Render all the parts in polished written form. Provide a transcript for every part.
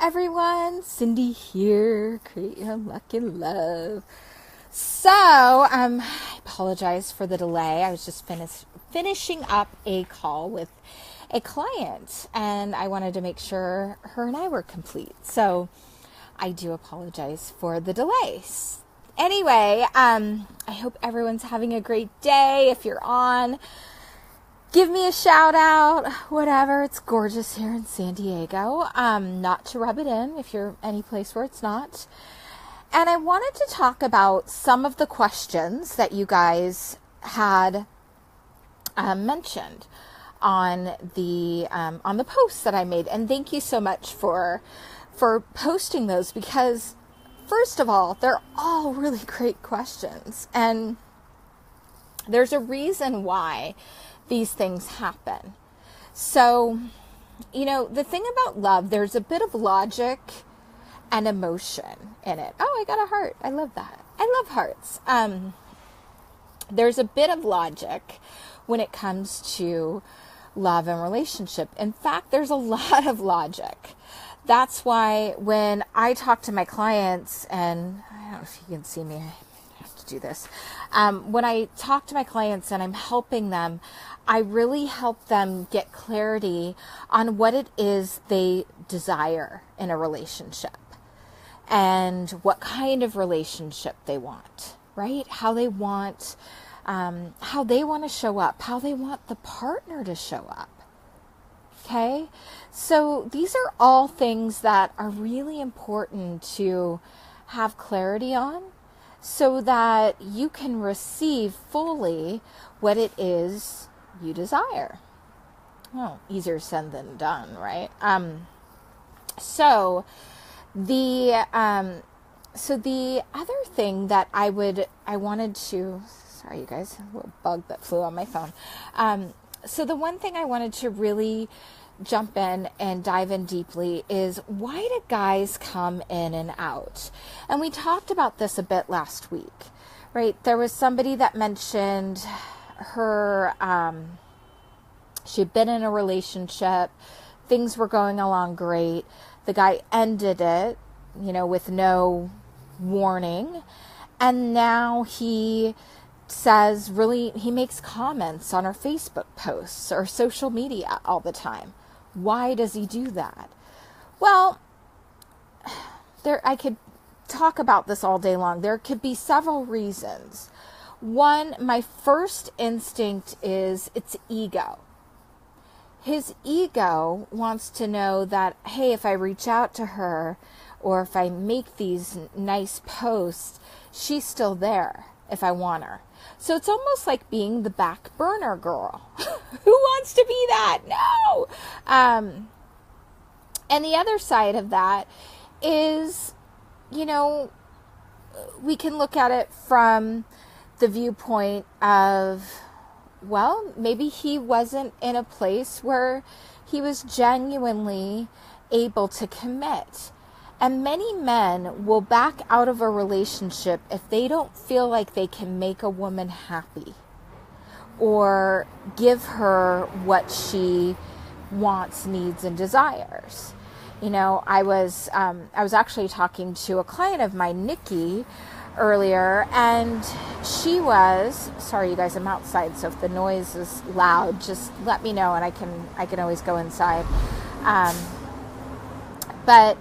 everyone, Cindy here, Create Your Luck in Love. So, I apologize for the delay. I was just finishing up a call with a client, and I wanted to make sure her and I were complete. So, I do apologize for the delays. Anyway, I hope everyone's having a great day. If you're on, give me a shout out, whatever. It's gorgeous here in San Diego. Not to rub it in if you're any place where it's not. And I wanted to talk about some of the questions that you guys had mentioned on the posts that I made. And thank you so much for posting those, because first of all, they're all really great questions. And there's a reason why these things happen. So, the thing about love, there's a bit of logic and emotion in it. Oh, I got a heart. I love that. I love hearts. There's a bit of logic when it comes to love and relationship. In fact, there's a lot of logic. That's why when I talk to my clients, and I don't know if you can see me, I have to do this. When I talk to my clients and I'm helping them, I really help them get clarity on what it is they desire in a relationship and what kind of relationship they want, right? How they want to show up, how they want the partner to show up. Okay? So these are all things that are really important to have clarity on so that you can receive fully what it is you desire. Well, easier said than done, right? So the other thing that I wanted to, sorry you guys, a little bug that flew on my phone. So the one thing I wanted to really jump in and dive in deeply is, why do guys come in and out? And we talked about this a bit last week, right? There was somebody that mentioned her, she'd been in a relationship, things were going along great. The guy ended it, with no warning. And now he says, he makes comments on her Facebook posts or social media all the time. Why does he do that? Well, I could talk about this all day long. There could be several reasons. One, my first instinct is it's ego. His ego wants to know that, hey, if I reach out to her or if I make these nice posts, she's still there if I want her. So it's almost like being the back burner girl. Who wants to be that? No. And the other side of that is, we can look at it from the viewpoint of, well, maybe he wasn't in a place where he was genuinely able to commit. And many men will back out of a relationship if they don't feel like they can make a woman happy or give her what she wants, needs, and desires. I was actually talking to a client of mine, Nikki, earlier, and she was, sorry you guys, I'm outside, so if the noise is loud, just let me know and I can always go inside. But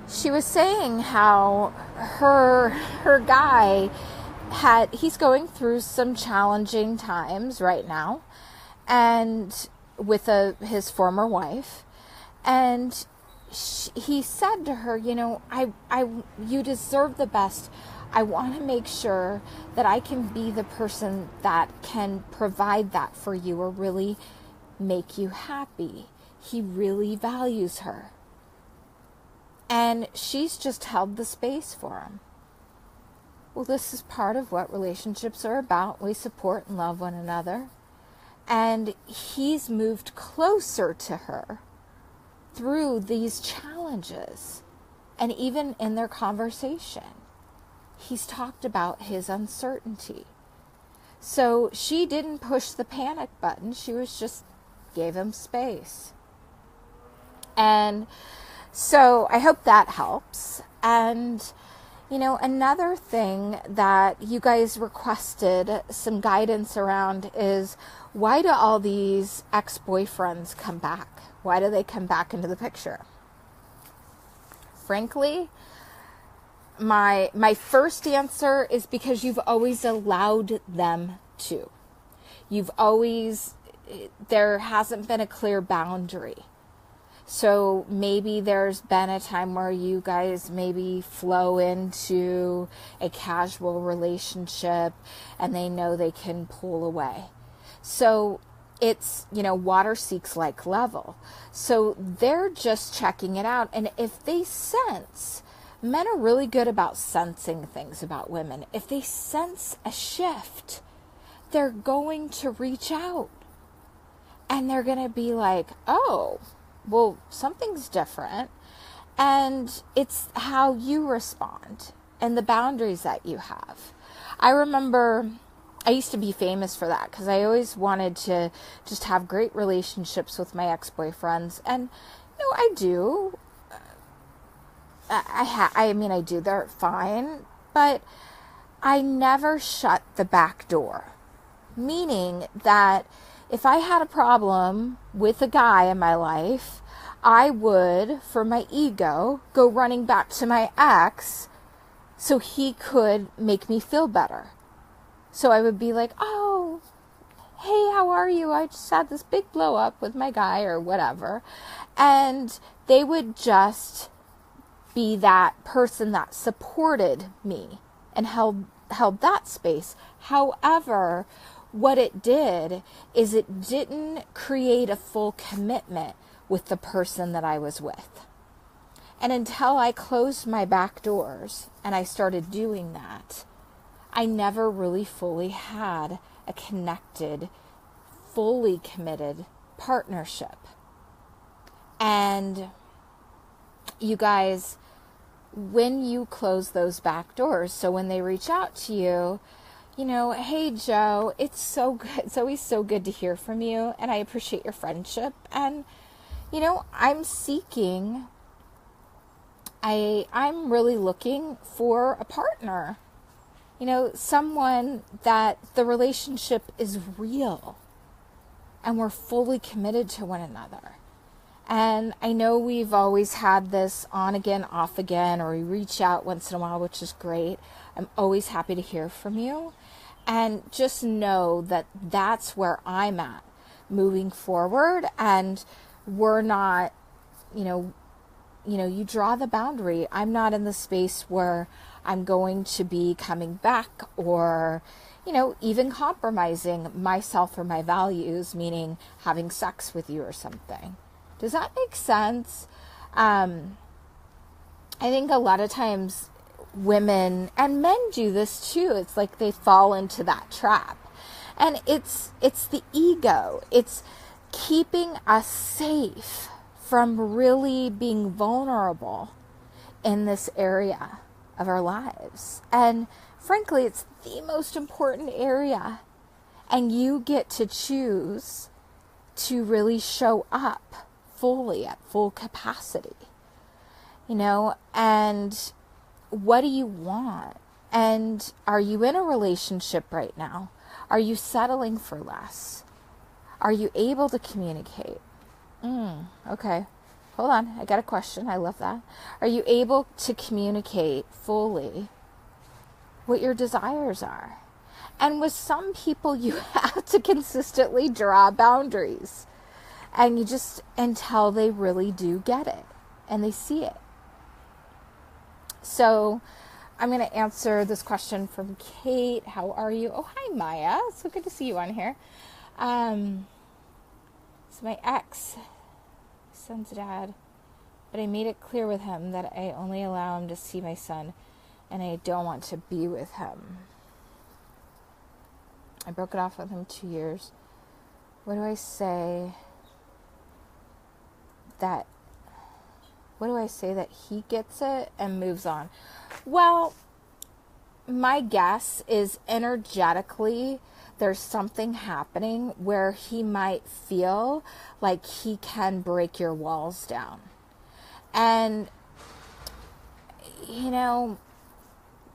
she was saying how her guy he's going through some challenging times right now, and with his former wife, and he said to her, you deserve the best. I want to make sure that I can be the person that can provide that for you or really make you happy. He really values her. And she's just held the space for him. Well, this is part of what relationships are about. We support and love one another. And he's moved closer to her through these challenges. And even in their conversation, he's talked about his uncertainty. So she didn't push the panic button. She was just gave him space. And So I hope that helps. And, another thing that you guys requested some guidance around is, why do all these ex-boyfriends come back? Why do they come back into the picture? Frankly, my first answer is because you've always allowed them to. There hasn't been a clear boundary. So maybe there's been a time where you guys maybe flow into a casual relationship and they know they can pull away. So it's, water seeks like level. So they're just checking it out. And if they sense, men are really good about sensing things about women. If they sense a shift, they're going to reach out. And they're going to be like, oh, well, something's different. And it's how you respond and the boundaries that you have. I remember I used to be famous for that because I always wanted to just have great relationships with my ex-boyfriends. And, I do. I do. They're fine. But I never shut the back door. Meaning that if I had a problem with a guy in my life, I would, for my ego, go running back to my ex so he could make me feel better. So I would be like, oh, hey, how are you? I just had this big blow up with my guy or whatever. And they would just be that person that supported me and held that space. However, what it did is it didn't create a full commitment with the person that I was with. And until I closed my back doors and I started doing that, I never really fully had a connected, fully committed partnership. And you guys, when you close those back doors, so when they reach out to you, hey, Joe, it's so good. It's always so good to hear from you, and I appreciate your friendship. And, I'm really looking for a partner, someone that the relationship is real and we're fully committed to one another. And I know we've always had this on again, off again, or we reach out once in a while, which is great. I'm always happy to hear from you. And just know that that's where I'm at moving forward. And we're not, you draw the boundary. I'm not in the space where I'm going to be coming back or, even compromising myself or my values, meaning having sex with you or something. Does that make sense? I think a lot of times women and men do this too. It's like they fall into that trap. And it's the ego. It's keeping us safe from really being vulnerable in this area of our lives. And frankly, it's the most important area. And you get to choose to really show up fully at full capacity, and what do you want? And are you in a relationship right now? Are you settling for less? Are you able to communicate? Okay. Hold on. I got a question. I love that. Are you able to communicate fully what your desires are? And with some people, you have to consistently draw boundaries. And you just, until they really do get it and they see it. So I'm going to answer this question from Kate. How are you? Oh, hi, Maya. So good to see you on here. So my ex, son's dad, but I made it clear with him that I only allow him to see my son and I don't want to be with him. I broke it off with him 2 years. What do I say that he gets it and moves on? Well, my guess is energetically there's something happening where he might feel like he can break your walls down. And, you know,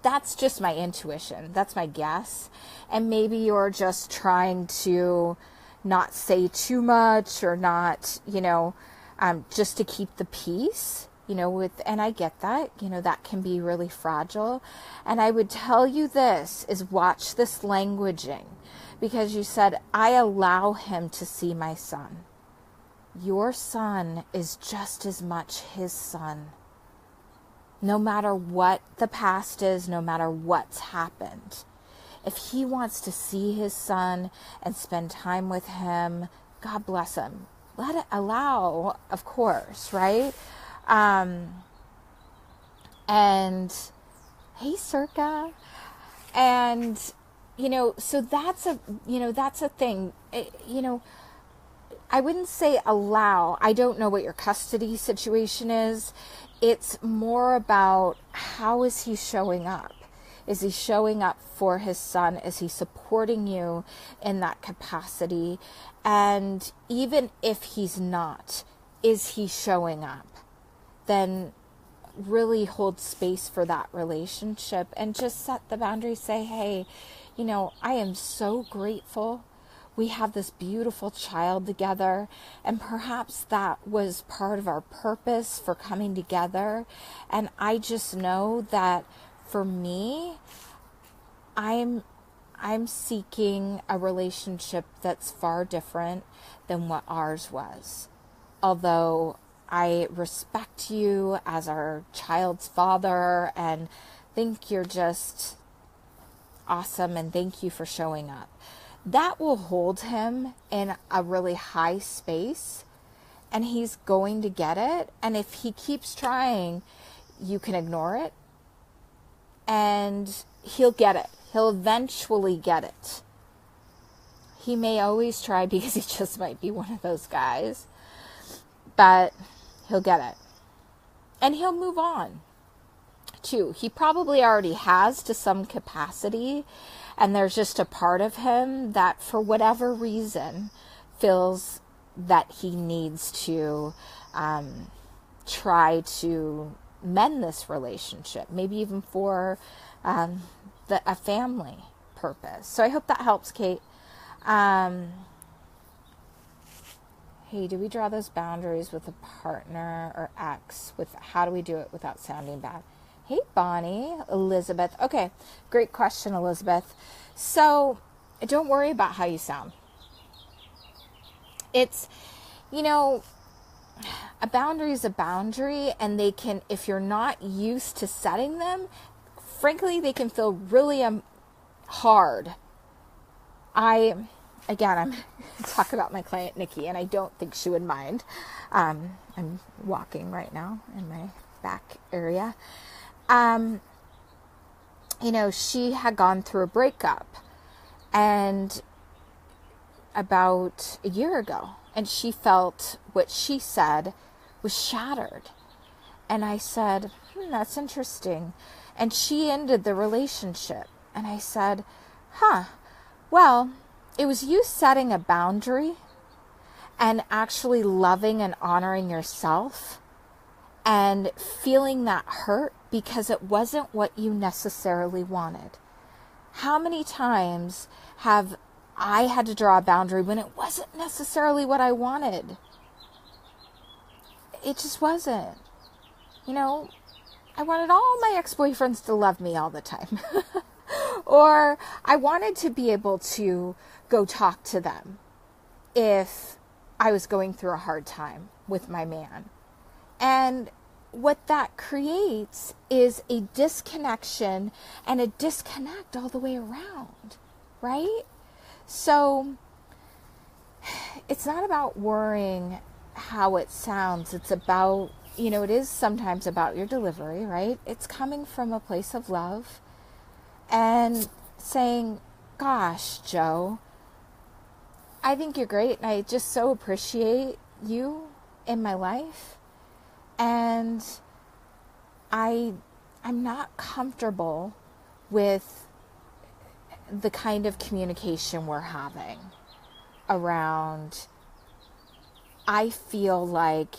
that's just my intuition. That's my guess. And maybe you're just trying to not say too much or not, just to keep the peace, and I get that, that can be really fragile. And I would tell you this is watch this languaging, because you said, I allow him to see my son. Your son is just as much his son. No matter what the past is, no matter what's happened. If he wants to see his son and spend time with him, God bless him. Let it allow, of course, right? And hey, Circa. And, so that's a thing. I wouldn't say allow. I don't know what your custody situation is. It's more about how is he showing up? Is he showing up for his son? Is he supporting you in that capacity? And even if he's not, is he showing up? Then really hold space for that relationship and just set the boundaries. Say, hey, I am so grateful. We have this beautiful child together, and perhaps that was part of our purpose for coming together. And I just know that for me, I'm seeking a relationship that's far different than what ours was. Although I respect you as our child's father and think you're just awesome, and thank you for showing up. That will hold him in a really high space, and he's going to get it. And if he keeps trying, you can ignore it, and he'll get it. He'll eventually get it. He may always try because he just might be one of those guys, but he'll get it. And he'll move on too. He probably already has to some capacity. And there's just a part of him that, for whatever reason, feels that he needs to try to mend this relationship, maybe even for a family purpose. So I hope that helps, Kate. Hey, do we draw those boundaries with a partner or ex? How do we do it without sounding bad? Hey, Bonnie, Elizabeth. Okay, great question, Elizabeth. So don't worry about how you sound. It's, a boundary is a boundary, and they can, if you're not used to setting them, frankly, they can feel really hard. I'm talking about my client, Nikki, and I don't think she would mind. I'm walking right now in my back area. She had gone through a breakup and about a year ago, and she felt what she said was shattered. And I said, that's interesting. And she ended the relationship. And I said, well, it was you setting a boundary and actually loving and honoring yourself and feeling that hurt because it wasn't what you necessarily wanted. How many times have I had to draw a boundary when it wasn't necessarily what I wanted? It just wasn't. I wanted all my ex-boyfriends to love me all the time. Or I wanted to be able to go talk to them if I was going through a hard time with my man. And what that creates is a disconnection and a disconnect all the way around, right? So it's not about worrying how it sounds. It's about, it is sometimes about your delivery, right? It's coming from a place of love and saying, gosh, Joe, I think you're great, and I just so appreciate you in my life. And I'm not comfortable with the kind of communication we're having around, I feel like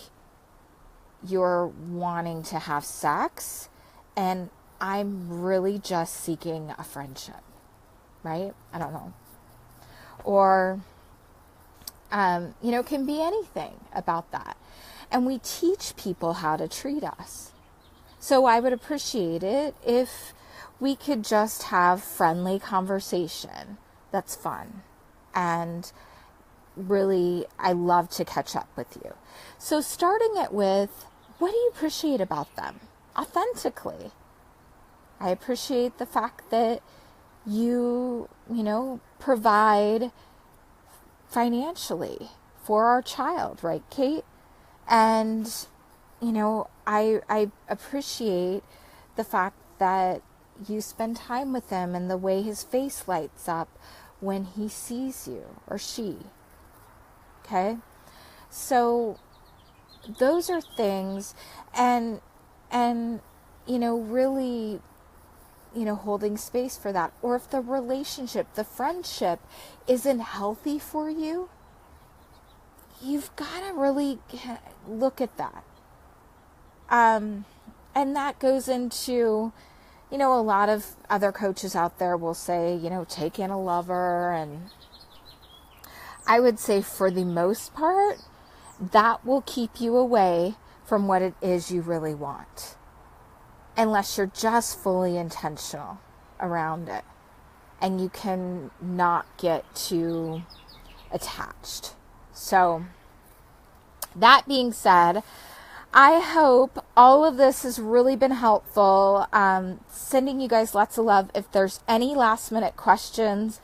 you're wanting to have sex and I'm really just seeking a friendship, right? I don't know. Or, it can be anything about that. And we teach people how to treat us. So I would appreciate it if we could just have friendly conversation that's fun. And really, I love to catch up with you. So starting it with, what do you appreciate about them? Authentically. I appreciate the fact that you provide financially for our child, right, Kate? And, I appreciate the fact that you spend time with him and the way his face lights up when he sees you or she. Okay? So those are things and really, holding space for that. Or if the relationship, the friendship isn't healthy for you, you've got to really look at that. And that goes into, a lot of other coaches out there will say, take in a lover. And I would say for the most part, that will keep you away from what it is you really want. Unless you're just fully intentional around it. And you can not get too attached. So, that being said, I hope all of this has really been helpful. Sending you guys lots of love. If there's any last minute questions,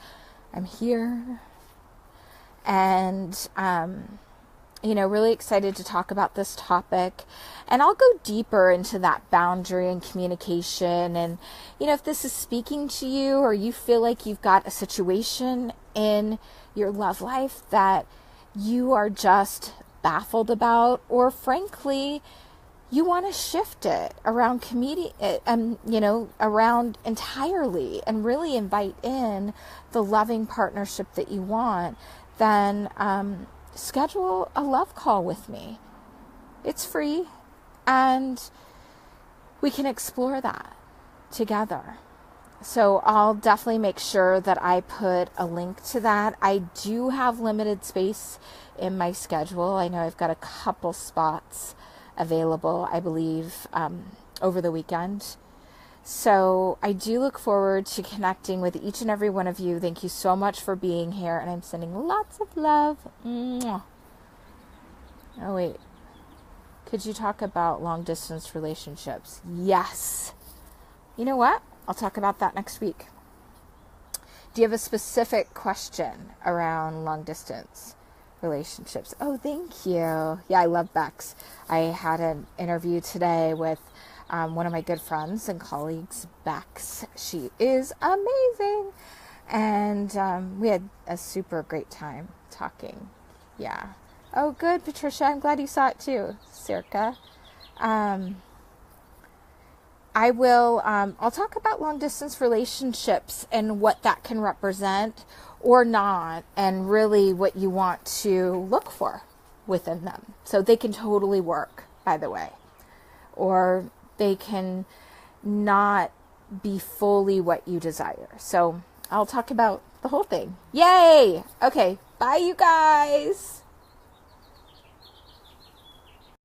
I'm here. And, really excited to talk about this topic. And I'll go deeper into that boundary and communication. And, if this is speaking to you or you feel like you've got a situation in your love life that you are just baffled about, or frankly, you want to shift it around around entirely and really invite in the loving partnership that you want, then schedule a love call with me. It's free, and we can explore that together. So I'll definitely make sure that I put a link to that. I do have limited space in my schedule. I know I've got a couple spots available, I believe, over the weekend. So I do look forward to connecting with each and every one of you. Thank you so much for being here, and I'm sending lots of love. Mwah. Oh, wait. Could you talk about long-distance relationships? Yes. You know what? I'll talk about that next week. Do you have a specific question around long-distance relationships? Oh, thank you. Yeah, I love Bex. I had an interview today with one of my good friends and colleagues, Bex. She is amazing. And we had a super great time talking. Yeah. Oh, good, Patricia. I'm glad you saw it too, Circa. I'll talk about long distance relationships and what that can represent or not, and really what you want to look for within them. So they can totally work, by the way, or they can not be fully what you desire. So I'll talk about the whole thing. Yay! Okay, bye you guys.